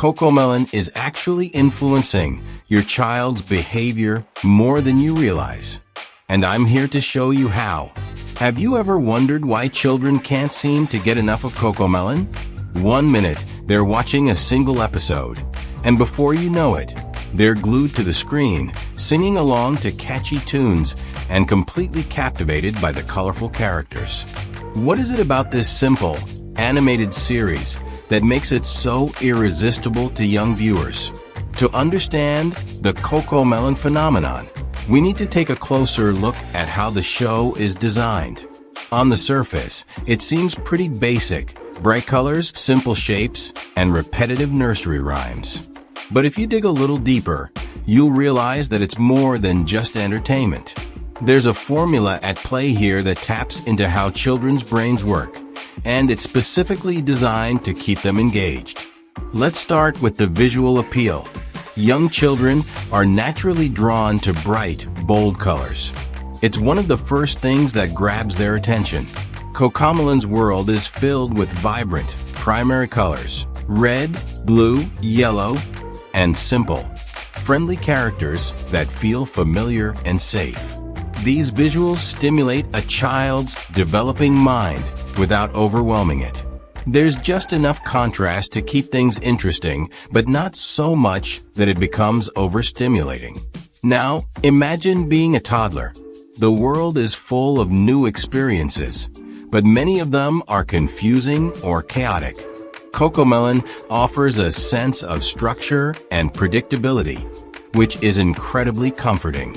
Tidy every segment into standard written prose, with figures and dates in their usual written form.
Cocomelon is actually influencing your child's behavior more than you realize. And I'm here to show you how. Have you ever wondered why children can't seem to get enough of Cocomelon? 1 minute, they're watching a single episode, and before you know it, they're glued to the screen, singing along to catchy tunes, and completely captivated by the colorful characters. What is it about this simple, animated series that makes it so irresistible to young viewers? To understand the Cocomelon phenomenon, we need to take a closer look at how the show is designed. On the surface, it seems pretty basic: bright colors, simple shapes, and repetitive nursery rhymes. But if you dig a little deeper, you'll realize that it's more than just entertainment. There's a formula at play here that taps into how children's brains work, and it's specifically designed to keep them engaged. Let's start with the visual appeal. Young children are naturally drawn to bright, bold colors. It's one of the first things that grabs their attention. Cocomelon's world is filled with vibrant, primary colors: red, blue, yellow, and simple, friendly characters that feel familiar and safe. These visuals stimulate a child's developing mind without overwhelming it. There's just enough contrast to keep things interesting, but not so much that it becomes overstimulating. Now, imagine being a toddler. The world is full of new experiences, but many of them are confusing or chaotic. Cocomelon offers a sense of structure and predictability, which is incredibly comforting.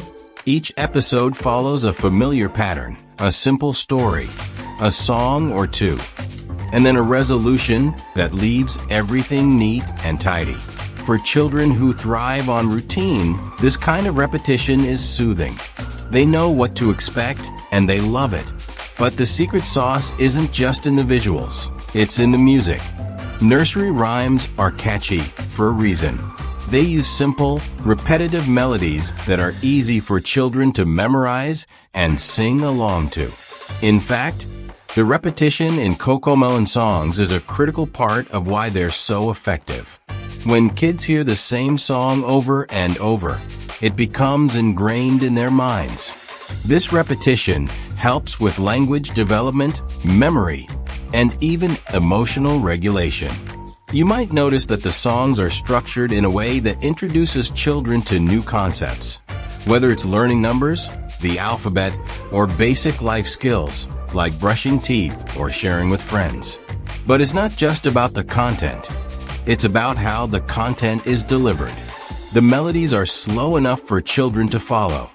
Each episode follows a familiar pattern: a simple story, a song or two, and then a resolution that leaves everything neat and tidy. For children who thrive on routine, this kind of repetition is soothing. They know what to expect, and they love it. But the secret sauce isn't just in the visuals, it's in the music. Nursery rhymes are catchy for a reason. They use simple, repetitive melodies that are easy for children to memorize and sing along to. In fact, the repetition in Cocomelon songs is a critical part of why they're so effective. When kids hear the same song over and over, it becomes ingrained in their minds. This repetition helps with language development, memory, and even emotional regulation. You might notice that the songs are structured in a way that introduces children to new concepts, whether it's learning numbers, the alphabet, or basic life skills like brushing teeth or sharing with friends. But it's not just about the content. It's about how the content is delivered. The melodies are slow enough for children to follow,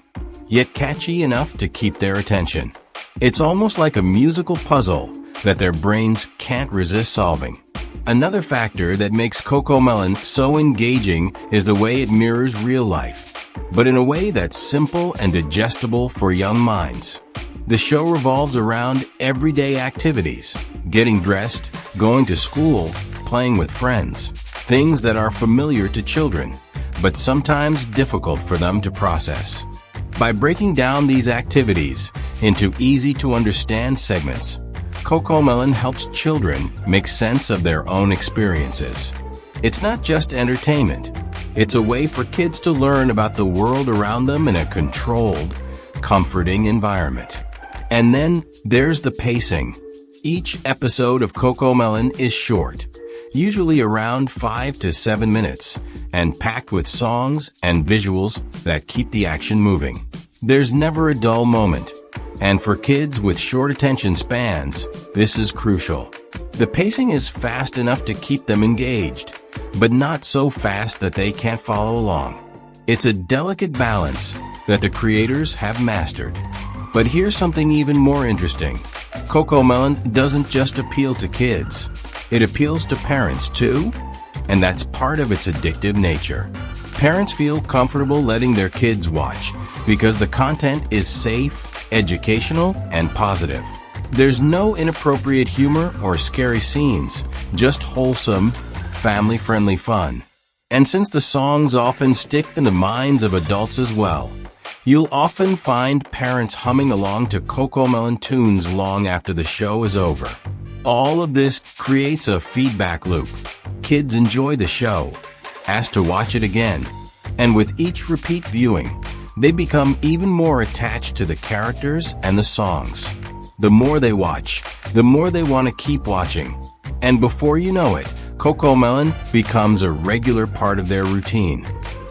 yet catchy enough to keep their attention. It's almost like a musical puzzle that their brains can't resist solving. Another factor that makes Cocomelon so engaging is the way it mirrors real life, but in a way that's simple and digestible for young minds. The show revolves around everyday activities: getting dressed, going to school, playing with friends, things that are familiar to children, but sometimes difficult for them to process. By breaking down these activities into easy-to-understand segments, Cocomelon helps children make sense of their own experiences. It's not just entertainment. It's a way for kids to learn about the world around them in a controlled, comforting environment. And then there's the pacing. Each episode of Cocomelon is short, usually around 5 to 7 minutes, and packed with songs and visuals that keep the action moving. There's never a dull moment. And for kids with short attention spans, this is crucial. The pacing is fast enough to keep them engaged, but not so fast that they can't follow along. It's a delicate balance that the creators have mastered. But here's something even more interesting. Cocomelon doesn't just appeal to kids. It appeals to parents too, and that's part of its addictive nature. Parents feel comfortable letting their kids watch because the content is safe, educational, and positive. There's no inappropriate humor or scary scenes, just wholesome, family-friendly fun. And since the songs often stick in the minds of adults as well, you'll often find parents humming along to Cocomelon tunes long after the show is over. All of this creates a feedback loop. kids enjoy the show, ask to watch it again, and with each repeat viewing, they become even more attached to the characters and the songs. The more they watch, the more they want to keep watching. And before you know it, Cocomelon becomes a regular part of their routine.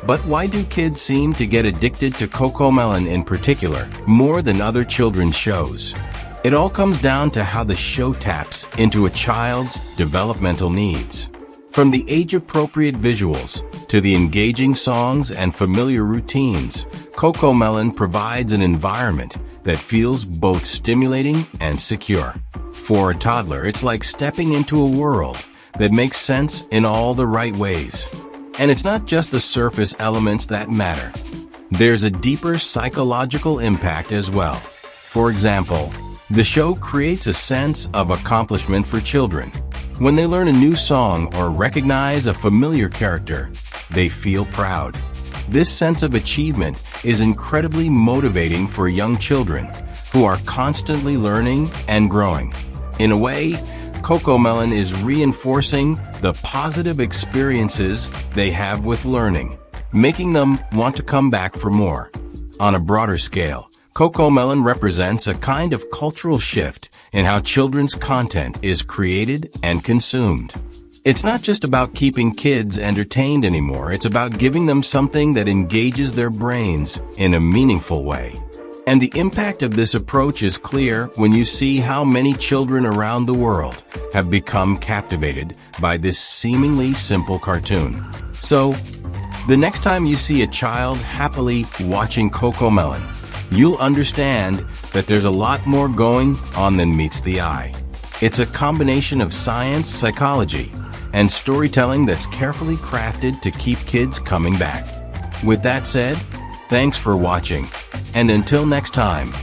But why do kids seem to get addicted to Cocomelon in particular, more than other children's shows? It all comes down to how the show taps into a child's developmental needs. From the age-appropriate visuals to the engaging songs and familiar routines, Cocomelon provides an environment that feels both stimulating and secure. For a toddler, it's like stepping into a world that makes sense in all the right ways. And it's not just the surface elements that matter. There's a deeper psychological impact as well. For example, the show creates a sense of accomplishment for children. When they learn a new song or recognize a familiar character, they feel proud. This sense of achievement is incredibly motivating for young children who are constantly learning and growing. In a way, Cocomelon is reinforcing the positive experiences they have with learning, making them want to come back for more. On a broader scale, Cocomelon represents a kind of cultural shift in how children's content is created and consumed. It's not just about keeping kids entertained anymore, it's about giving them something that engages their brains in a meaningful way. And the impact of this approach is clear when you see how many children around the world have become captivated by this seemingly simple cartoon. So, the next time you see a child happily watching Cocomelon, you'll understand that there's a lot more going on than meets the eye. It's a combination of science, psychology, and storytelling that's carefully crafted to keep kids coming back. With that said, thanks for watching. And until next time,